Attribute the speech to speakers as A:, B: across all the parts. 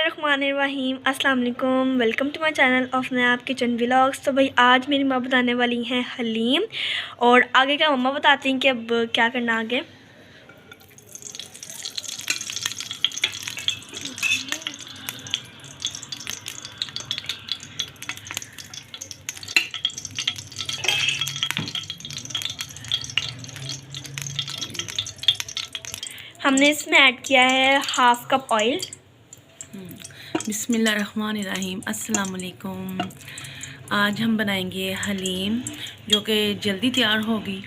A: बिस्मिल्लाहिर्रहमानिर्रहीम अस्सलाम वालेकुम। Welcome to my channel of Nayab Kitchen Vlogs. तो भाई आज मेरी माँ बताने वाली हैं हलीम, और आगे का मम्मा बताती हैं कि अब क्या करना आगे। हमने इसमें ऐड किया है हाफ कप ऑयल।
B: बिस्मिल्लाहिर्रहमानिर्रहीम अस्सलाम वालेकुम। आज हम बनाएंगे हलीम, जो कि जल्दी तैयार होगी।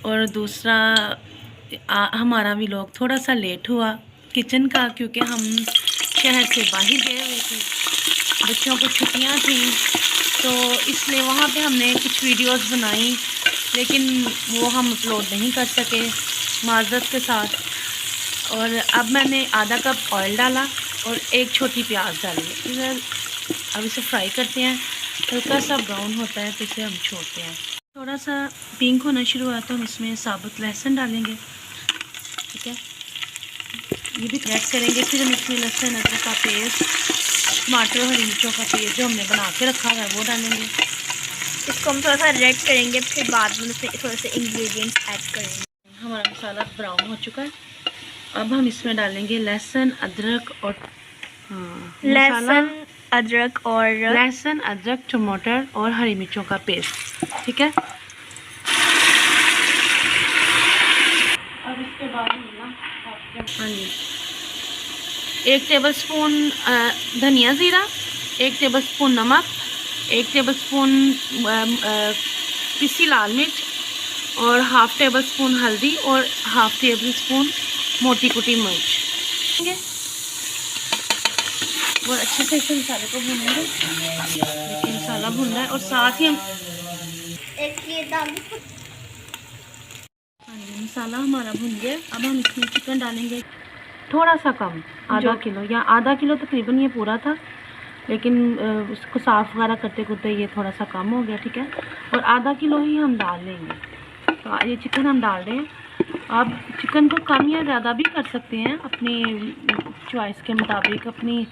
B: और दूसरा हमारा व्लॉग थोड़ा सा लेट हुआ किचन का, क्योंकि हम शहर से बाहर गए हुए थे, बच्चों को छुट्टियां थी, तो इसलिए वहाँ पे हमने कुछ वीडियोस बनाई, लेकिन वो हम अपलोड नहीं कर सके माज़रत के साथ। और अब मैंने आधा कप ऑयल डाला और एक छोटी प्याज डाली है इधर। अब इसे फ्राई करते हैं, हल्का सा ब्राउन होता है तो इसे हम छोड़ते हैं। थोड़ा सा पिंक होना शुरू हुआ तो हम इसमें साबुत लहसुन डालेंगे, ठीक है। ये भी ऐड करेंगे। फिर हम इसमें लहसुन अदरक का पेस्ट, टमाटर और हरी मिर्चों का पेस्ट जो हमने बना के रखा हुआ है वो डालेंगे।
A: इसको हम थोड़ा सा रेड करेंगे, फिर बाद में इसमें थोड़े से इंग्रेडिएंट्स ऐड करेंगे।
B: हमारा मसाला ब्राउन हो चुका है। अब हम इसमें डालेंगे लहसुन अदरक और लहसुन अदरक टमाटर और हरी मिर्चों का पेस्ट, ठीक है। अब इसके बाद हाँ जी, 1 टेबलस्पून धनिया ज़ीरा, 1 टेबलस्पून नमक, 1 टेबलस्पून पिसी लाल मिर्च और हाफ़ टेबलस्पून हल्दी और हाफ़ टेबलस्पून मोटी कुटी मिर्च, ठीक है। बहुत अच्छे से इस मसाले को भूनेंगे। देखिए मसाला भून रहा है, और साथ ही हम मसाला हमारा भून गया। अब हम इसमें चिकन डालेंगे, थोड़ा सा कम, आधा किलो या आधा किलो तकरीबन ये पूरा था, लेकिन उसको साफ़ वगैरह करते करते ये थोड़ा सा कम हो गया, ठीक है। और आधा किलो ही हम डाल लेंगे। तो ये चिकन हम डाल रहे हैं। आप चिकन को कम या ज़्यादा भी कर सकते हैं अपनी चॉइस के मुताबिक, अपनी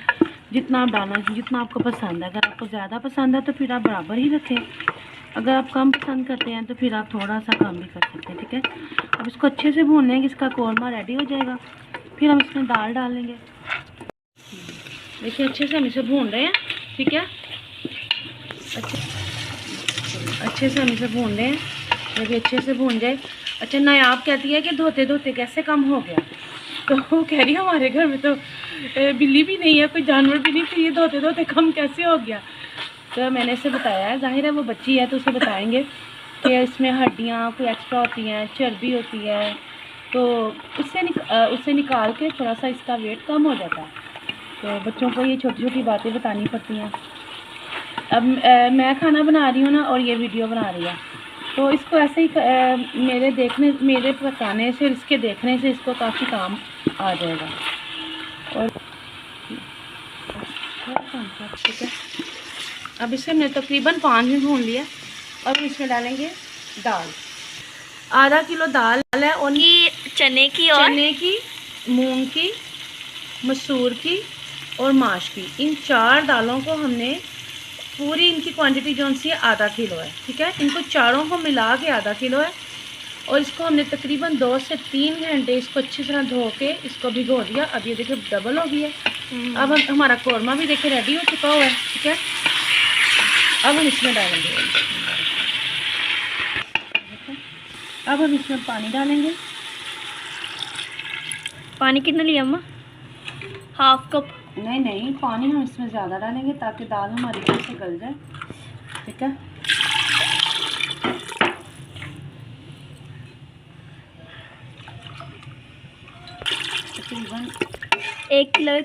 B: जितना आप डालना, जितना आपको पसंद है। अगर आपको ज़्यादा पसंद है तो फिर आप बराबर ही रखें, अगर आप कम पसंद करते हैं तो फिर आप थोड़ा सा कम भी कर सकते हैं, ठीक है। अब इसको अच्छे से भून लेंगे, इसका कोरमा रेडी हो जाएगा। फिर हम इसमें दाल डालेंगे। देखिए अच्छे से हम इसे भून रहे हैं, ठीक है। अच्छे से हम इसे भून रहे हैं, देखिए अच्छे से भून जाए। अच्छा, नायाब कहती है कि धोते धोते कैसे कम हो गया, तो वो कह रही है हमारे घर में तो बिल्ली भी नहीं है, कोई जानवर भी नहीं, फिर ये धोते धोते कम कैसे हो गया। तो मैंने इसे बताया है, जाहिर है वो बच्ची है तो उसे बताएंगे कि इसमें हड्डियाँ कोई एक्स्ट्रा होती हैं, चर्बी होती है, तो उससे निकाल के थोड़ा सा इसका वेट कम हो जाता है। तो बच्चों को ये छोटी छोटी बातें बतानी पड़ती हैं। अब मैं खाना बना रही हूँ ना, और ये वीडियो बना रही है, तो इसको ऐसे ही मेरे पकाने से, इसके देखने से इसको काफ़ी काम आ जाएगा। और ठीक है, अब इसे हमने तकरीबन 5 मिनट भून लिया। अब इसमें डालेंगे दाल। आधा किलो दाल है, और
A: ये चने की,
B: मूंग की, मसूर की और माश की, इन 4 दालों को हमने पूरी, इनकी क्वांटिटी जो सी है आधा किलो है, ठीक है। इनको चारों को मिला के आधा किलो है, और इसको हमने तकरीबन 2 से 3 घंटे इसको अच्छी तरह धो के इसको भिगो दिया। अब ये देखिए डबल हो गई है। अब हमारा कौरमा भी देखिए रेडी हो चुका हुआ है, ठीक है। अब हम इसमें डालेंगे, अब हम इसमें पानी डालेंगे।
A: पानी कितना लिया अम्मा? Half cup?
B: नहीं, पानी हम इसमें ज़्यादा डालेंगे ताकि दाल हमारी अच्छे से गल जाए, ठीक है। तकरीबन
A: 1 किलो के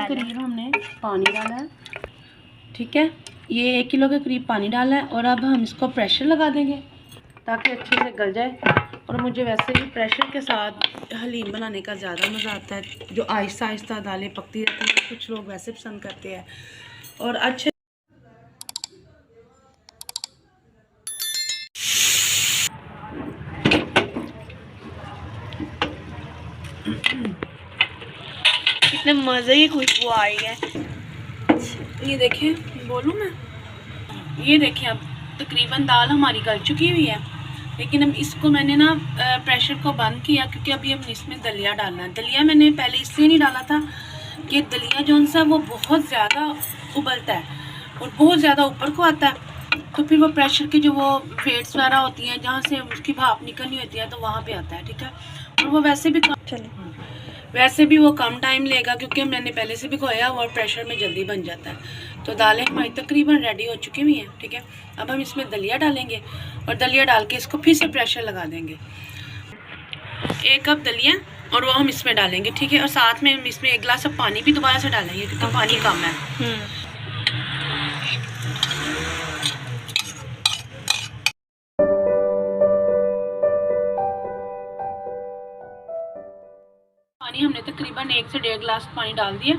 A: करीब
B: हमने पानी डाला है, ठीक है। ये 1 किलो के करीब पानी डाला है, और अब हम इसको प्रेशर लगा देंगे ताकि अच्छे से गल जाए। और मुझे वैसे भी प्रेशर के साथ हलीम बनाने का ज़्यादा मज़ा आता है, जो आहिस्ता आहिस्ता दालें पकती रहती हैं, कुछ लोग वैसे पसंद करते हैं। और अच्छे
A: कितने मज़े की खुशबू आ रही है।
B: ये देखिए, बोलूँ मैं, ये देखिए अब तकरीबन दाल हमारी गल चुकी हुई है, लेकिन अब इसको मैंने ना प्रेशर को बंद किया क्योंकि अभी हम इसमें दलिया डालना है। दलिया मैंने पहले इसलिए नहीं डाला था कि दलिया जो सा वो बहुत ज़्यादा उबलता है और बहुत ज़्यादा ऊपर को आता है, तो फिर वो प्रेशर की जो वो वेट्स वगैरह होती हैं जहाँ से उसकी भाप निकलनी होती है तो वहाँ पे आता है, ठीक है। और वो वैसे भी वो कम टाइम लेगा क्योंकि मैंने पहले से भी खोया और प्रेशर में जल्दी बन जाता है। तो दालें हमारी तकरीबन रेडी हो चुकी हुई हैं, ठीक है। अब हम इसमें दलिया डालेंगे और दलिया डाल के इसको फिर से प्रेशर लगा देंगे। 1 कप दलिया और वो हम इसमें डालेंगे, ठीक है। और साथ में हम इसमें 1 गिलास पानी भी दोबारा से डालेंगे क्योंकि पानी कम है। पानी हमने तकरीबन 1 से 1.5 गिलास पानी डाल दिया।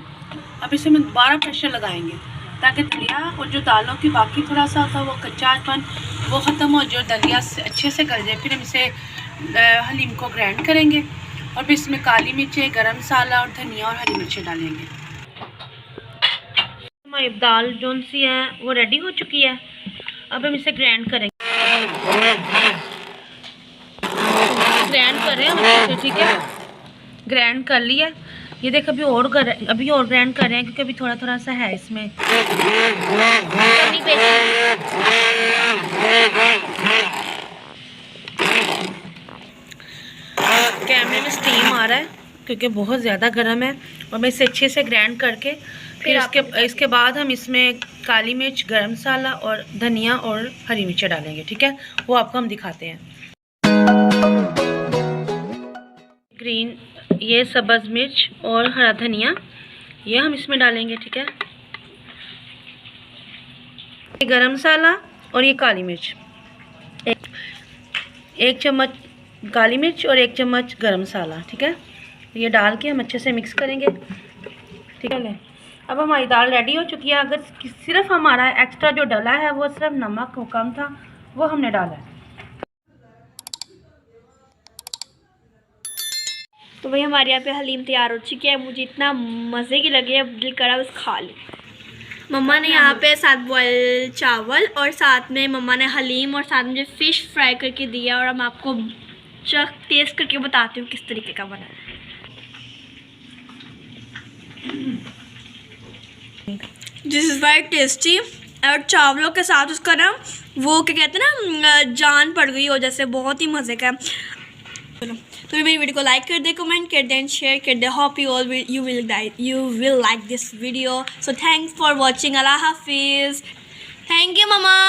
B: अब इसे हम दोबारा प्रेशर लगाएंगे ताकि दलिया और जो दालों की बाकी थोड़ा सा होता है वो कच्चापन वो ख़त्म हो जाए, दलिया से अच्छे से गल जाए। फिर हम इसे हलीम को ग्राइंड करेंगे और फिर इसमें काली मिर्चें, गरम मसाला और धनिया और हरी मिर्चें डालेंगे। हमारी दाल जो सी है वो रेडी हो चुकी है। अब हम इसे ग्राइंड करेंगे, ग्राइंड कर रहे हैं हम, ठीक है। ग्राइंड कर लिया, ये देख अभी और ग्राइंड कर रहे हैं क्योंकि अभी थोड़ा थोड़ा सा है इसमें कैमरे में स्टीम आ रहा है क्योंकि बहुत ज़्यादा गर्म है। और मैं इसे अच्छे से ग्राइंड करके फिर इसके बाद हम इसमें काली मिर्च, गरम मसाला और धनिया और हरी मिर्च डालेंगे, ठीक है। वो आपको हम दिखाते हैं। ग्रीन, ये सब्ज़ मिर्च और हरा धनिया ये हम इसमें डालेंगे, ठीक है। ये गरम मसाला और ये काली मिर्च, एक चम्मच काली मिर्च और 1 चम्मच गरम मसाला, ठीक है। ये डाल के हम अच्छे से मिक्स करेंगे, ठीक है। अब हमारी दाल रेडी हो चुकी है। अगर सिर्फ हमारा एक्स्ट्रा जो डला है वो सिर्फ नमक कम था, वो हमने डाला है।
A: तो भाई हमारे यहाँ पे हलीम तैयार हो चुकी है। मुझे इतना मज़े की लगी है, दिल करा बस खा ली। मम्मा ने यहाँ पे साथ बॉयल चावल और साथ में मम्मा ने हलीम और साथ में फ़िश फ्राई करके दिया, और मैं आपको टेस्ट करके बताती हूँ किस तरीके का बना है। This is very tasty. और चावलों के साथ उसका ना वो क्या कहते हैं ना, जान पड़ गई हो जैसे, बहुत ही मज़े का। तो मेरी वीडियो को लाइक कर दे, कमेंट कर दे एंड शेयर कर दे। Hope you will like this video. So thanks for watching. अल्लाह हाफिज़। Thank you mamma.